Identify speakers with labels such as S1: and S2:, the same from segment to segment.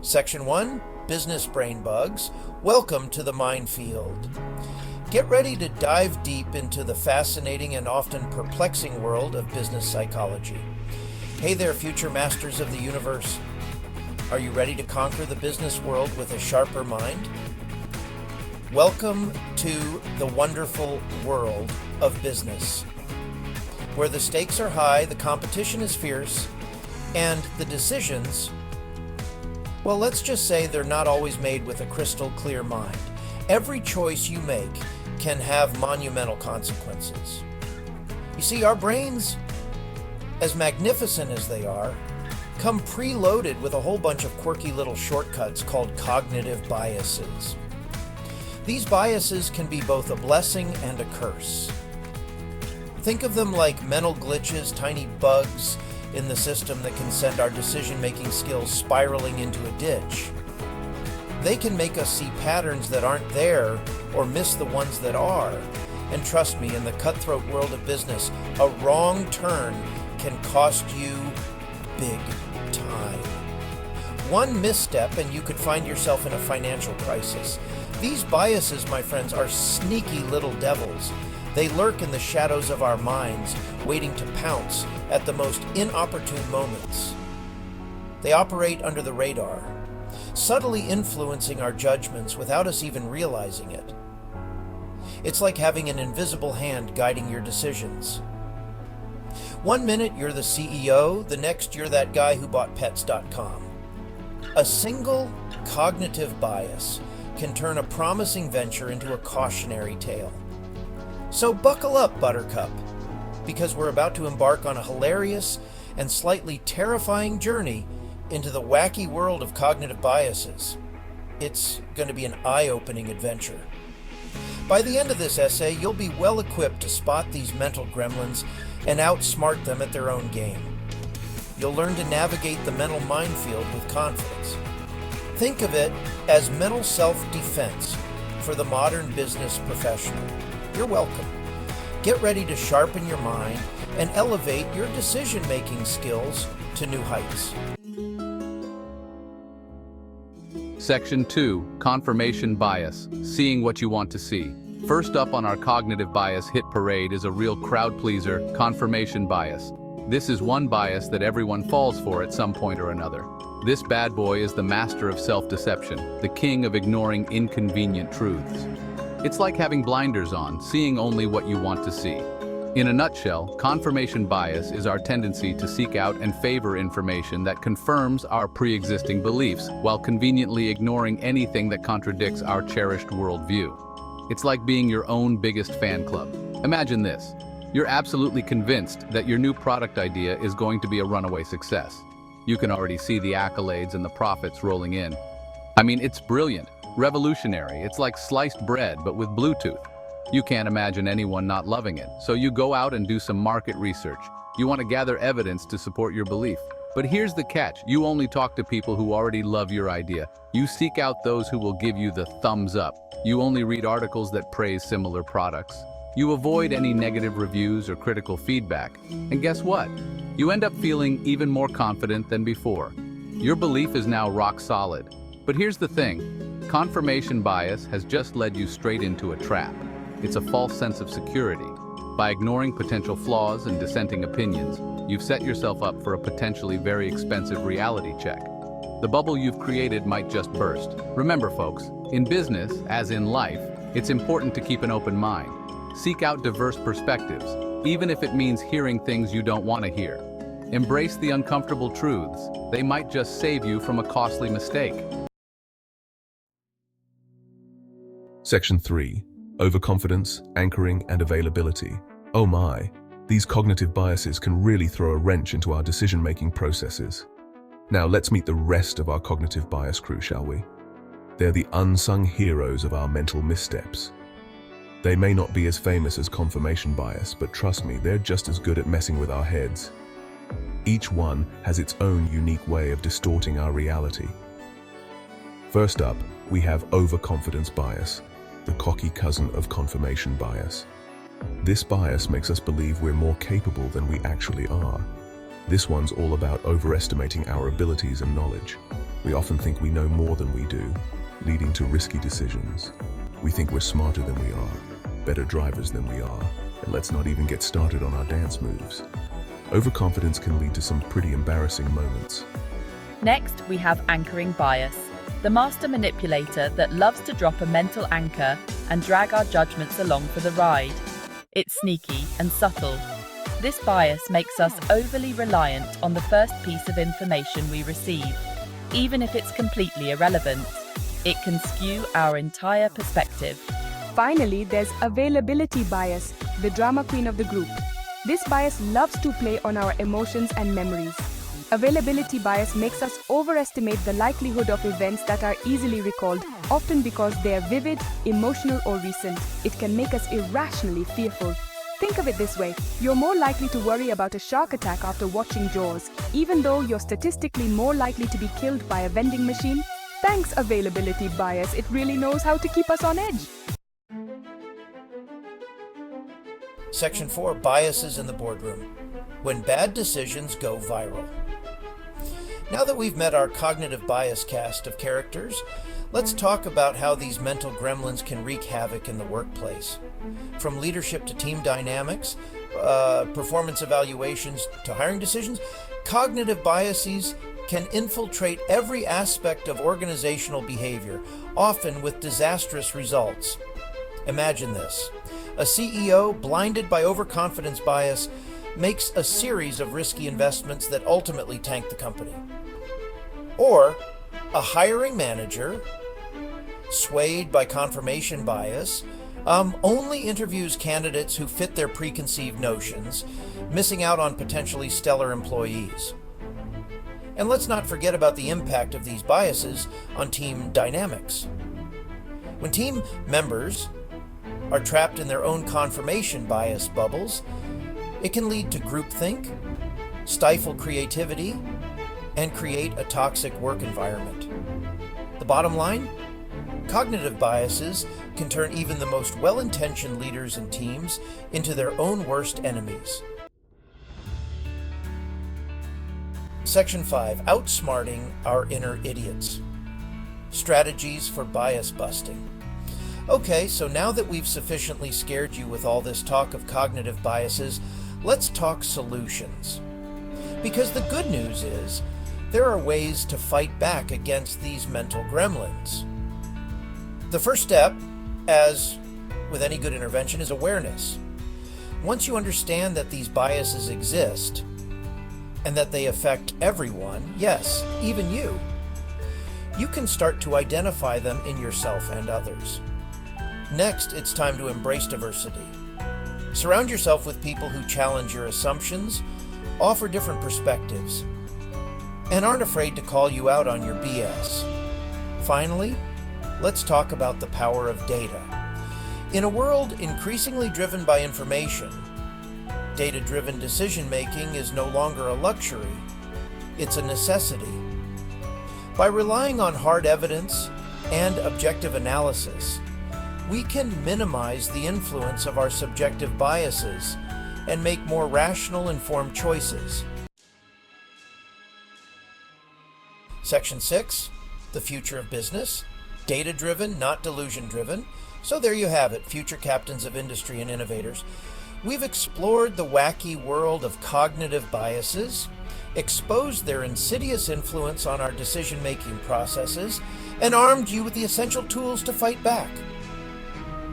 S1: Section 1, Business Brain Bugs. Welcome to the minefield. Get ready to dive deep into the fascinating and often perplexing world of business psychology. Hey there, future masters of the universe. Are you ready to conquer the business world with a sharper mind? Welcome to the wonderful world of business, where the stakes are high, the competition is fierce, and the decisions, well, let's just say they're not always made with a crystal clear mind. Every choice you make can have monumental consequences. You see, our brains, as magnificent as they are, come preloaded with a whole bunch of quirky little shortcuts called cognitive biases. These biases can be both a blessing and a curse. Think of them like mental glitches, tiny bugs in the system that can send our decision-making skills spiraling into a ditch. They can make us see patterns that aren't there or miss the ones that are. And trust me, in the cutthroat world of business, a wrong turn can cost you big time. One misstep and you could find yourself in a financial crisis. These biases, my friends, are sneaky little devils. They lurk in the shadows of our minds, waiting to pounce at the most inopportune moments. They operate under the radar, subtly influencing our judgments without us even realizing it. It's like having an invisible hand guiding your decisions. One minute you're the CEO, the next you're that guy who bought pets.com. A single cognitive bias can turn a promising venture into a cautionary tale. So buckle up, Buttercup, because we're about to embark on a hilarious and slightly terrifying journey into the wacky world of cognitive biases. It's going to be an eye-opening adventure. By the end of this essay, you'll be well equipped to spot these mental gremlins and outsmart them at their own game. You'll learn to navigate the mental minefield with confidence. Think of it as mental self-defense for the modern business professional. You're welcome. Get ready to sharpen your mind and elevate your decision-making skills to new heights.
S2: Section 2, Confirmation Bias, Seeing What You Want to See. First up on our cognitive bias hit parade is a real crowd pleaser, confirmation bias. This is one bias that everyone falls for at some point or another. This bad boy is the master of self-deception, the king of ignoring inconvenient truths. It's like having blinders on, seeing only what you want to see. In a nutshell, confirmation bias is our tendency to seek out and favor information that confirms our pre-existing beliefs while conveniently ignoring anything that contradicts our cherished worldview. It's like being your own biggest fan club. Imagine this. You're absolutely convinced that your new product idea is going to be a runaway success. You can already see the accolades and the profits rolling in. I mean, it's brilliant. Revolutionary. It's like sliced bread, but with Bluetooth. You can't imagine anyone not loving it, so you go out and do some market research. You want to gather evidence to support your belief. But here's the catch. You only talk to people who already love your idea. You seek out those who will give you the thumbs up. You only read articles that praise similar products. You avoid any negative reviews or critical feedback. And guess what? You end up feeling even more confident than before. Your belief is now rock solid. But here's the thing. Confirmation bias has just led you straight into a trap. It's a false sense of security. By ignoring potential flaws and dissenting opinions, you've set yourself up for a potentially very expensive reality check. The bubble you've created might just burst. Remember, folks, in business, as in life, it's important to keep an open mind. Seek out diverse perspectives, even if it means hearing things you don't want to hear. Embrace the uncomfortable truths. They might just save you from a costly mistake.
S3: Section 3. Overconfidence, Anchoring, and Availability. Oh my, these cognitive biases can really throw a wrench into our decision-making processes. Now let's meet the rest of our cognitive bias crew, shall we? They're the unsung heroes of our mental missteps. They may not be as famous as confirmation bias, but trust me, they're just as good at messing with our heads. Each one has its own unique way of distorting our reality. First up, we have overconfidence bias, the cocky cousin of confirmation bias. This bias makes us believe we're more capable than we actually are. This one's all about overestimating our abilities and knowledge. We often think we know more than we do, leading to risky decisions. We think we're smarter than we are, better drivers than we are, and let's not even get started on our dance moves. Overconfidence can lead to some pretty embarrassing moments.
S4: Next, we have anchoring bias, the master manipulator that loves to drop a mental anchor and drag our judgments along for the ride. It's sneaky and subtle. This bias makes us overly reliant on the first piece of information we receive. Even if it's completely irrelevant, it can skew our entire perspective.
S5: Finally, there's availability bias, the drama queen of the group. This bias loves to play on our emotions and memories. Availability bias makes us overestimate the likelihood of events that are easily recalled, often because they are vivid, emotional, or recent. It can make us irrationally fearful. Think of it this way, you're more likely to worry about a shark attack after watching Jaws, even though you're statistically more likely to be killed by a vending machine. Thanks, availability bias, it really knows how to keep us on edge.
S1: Section 4, biases in the boardroom. When bad decisions go viral. Now that we've met our cognitive bias cast of characters, let's talk about how these mental gremlins can wreak havoc in the workplace. From leadership to team dynamics, performance evaluations to hiring decisions, cognitive biases can infiltrate every aspect of organizational behavior, often with disastrous results. Imagine this. A CEO, blinded by overconfidence bias, makes a series of risky investments that ultimately tank the company. Or a hiring manager, swayed by confirmation bias, only interviews candidates who fit their preconceived notions, missing out on potentially stellar employees. And let's not forget about the impact of these biases on team dynamics. When team members are trapped in their own confirmation bias bubbles, it can lead to groupthink, stifle creativity, and create a toxic work environment. The bottom line? Cognitive biases can turn even the most well-intentioned leaders and teams into their own worst enemies. Section 5, outsmarting our inner idiots. Strategies for bias busting. Okay, so now that we've sufficiently scared you with all this talk of cognitive biases, let's talk solutions. Because the good news is, there are ways to fight back against these mental gremlins. The first step, as with any good intervention, is awareness. Once you understand that these biases exist, and that they affect everyone, yes, even you, you can start to identify them in yourself and others. Next, it's time to embrace diversity. Surround yourself with people who challenge your assumptions, offer different perspectives, and aren't afraid to call you out on your BS. Finally, let's talk about the power of data. In a world increasingly driven by information, data-driven decision-making is no longer a luxury, it's a necessity. By relying on hard evidence and objective analysis, we can minimize the influence of our subjective biases and make more rational, informed choices. Section 6, the future of business. Data-driven, not delusion-driven. So there you have it, future captains of industry and innovators. We've explored the wacky world of cognitive biases, exposed their insidious influence on our decision-making processes, and armed you with the essential tools to fight back.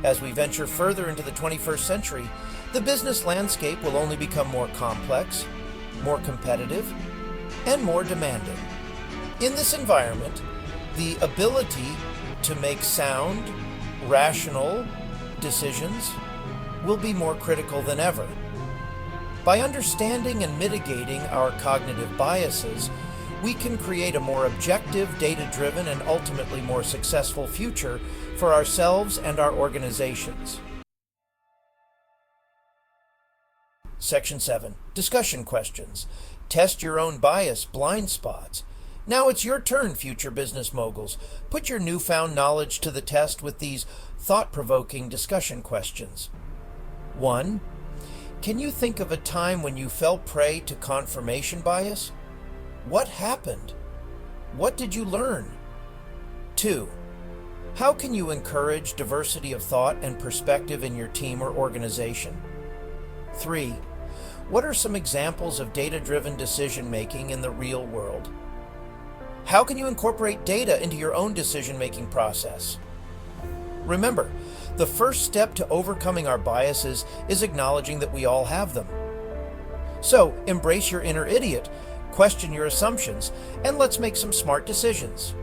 S1: As we venture further into the 21st century, the business landscape will only become more complex, more competitive, and more demanding. In this environment, the ability to make sound, rational decisions will be more critical than ever. By understanding and mitigating our cognitive biases, we can create a more objective, data-driven, and ultimately more successful future for ourselves and our organizations. Section 7, discussion questions. Test your own bias blind spots. Now it's your turn, future business moguls. Put your newfound knowledge to the test with these thought-provoking discussion questions. 1. Can you think of a time when you fell prey to confirmation bias? What happened? What did you learn? 2. How can you encourage diversity of thought and perspective in your team or organization? 3. What are some examples of data-driven decision-making in the real world? How can you incorporate data into your own decision-making process? Remember, the first step to overcoming our biases is acknowledging that we all have them. So, embrace your inner idiot, question your assumptions, and let's make some smart decisions.